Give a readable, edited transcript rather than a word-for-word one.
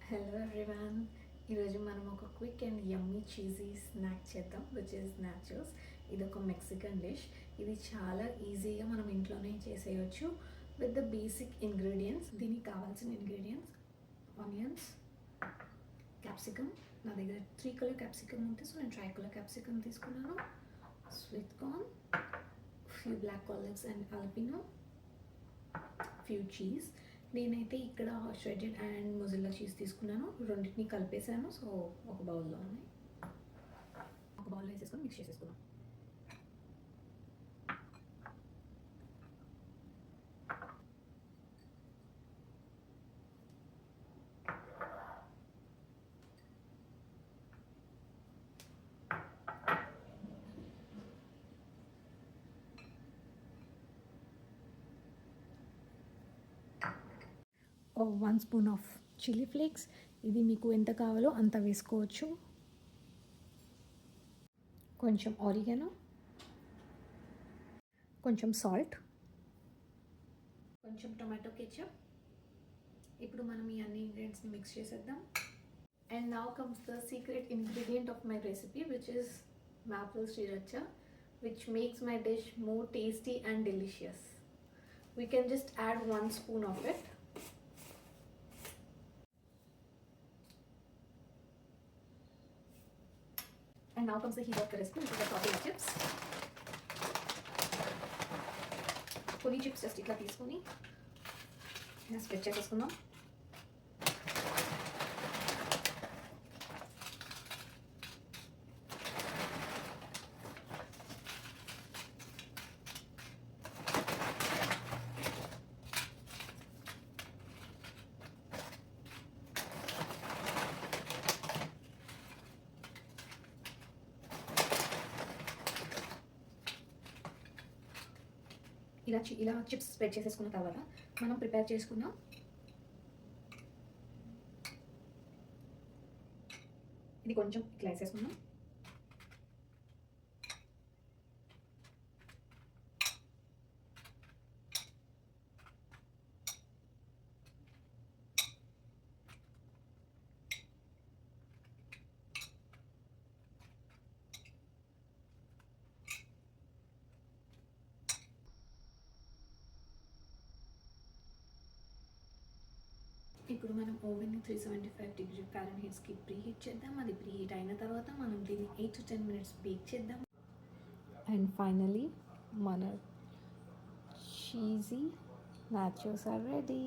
Hello everyone. ఈరోజు మనం ఒక quick and yummy cheesy snack చేద్దాం, విచ్ ఇస్ నాచోస్. ఇది ఒక మెక్సికన్ డిష్. ఇది చాలా ఈజీగా మనం ఇంట్లోనే చేసేయచ్చు విత్ ద బేసిక్ ఇంగ్రీడియంట్స్. దీనికి కావాల్సిన ఇంగ్రీడియంట్స్: ఆనియన్స్, క్యాప్సికమ్. నా దగ్గర 3 కలర్ క్యాప్సికమ్ ఉంటే సో నేను ట్రై కలర్ క్యాప్సికమ్ తీసుకున్నాను. Sweet corn, few black olives and jalapeno, few cheese. నేనైతే ఇక్కడ షెడెడ్ అండ్ మొజిల్లా చీజ్ తీసుకున్నాను. రెండింటిని కలిపేసాను. సో ఒక బౌల్లో ఉన్నాయి. ఒక బౌల్లో వేసేసుకొని మిక్స్ చేసేసుకున్నాను. ఓ 1 స్పూన్ ఆఫ్ చిల్లీ ఫ్లేక్స్. ఇది మీకు ఎంత కావాలో అంత వేసుకోవచ్చు. కొంచెం ఆరిగానో, కొంచెం సాల్ట్, కొంచెం టొమాటో కెచప్. ఇప్పుడు మనం ఈ అన్ని ఇంగ్రీడియంట్స్ని మిక్స్ చేసేద్దాం. And now comes the secret ingredient of my recipe, which is maple sriracha, which makes my dish more tasty and delicious. We can just add 1 spoon of it. And now comes the heat of the recipe, which is the tortilla chips. కొన్ని chips just ఇట్లా తీసుకొని spread చేసేసుకుందాం. ఇలా chips spread చేసేసుకున్న తర్వాత మనం prepare చేసుకున్న ఇది కొంచెం ఇట్లా వేసేసుకున్నాం. ఇప్పుడు మనం ఓవెన్ని 375 డిగ్రీ ఫారెన్హీట్స్కి ప్రీహీట్ చేద్దాం. అది ప్రీహీట్ అయిన తర్వాత మనం దీన్ని 8 to 10 minutes బేక్ చేద్దాం. అండ్ ఫైనలీ మన చీజీ నాచోస్ ఆర్ రెడీ.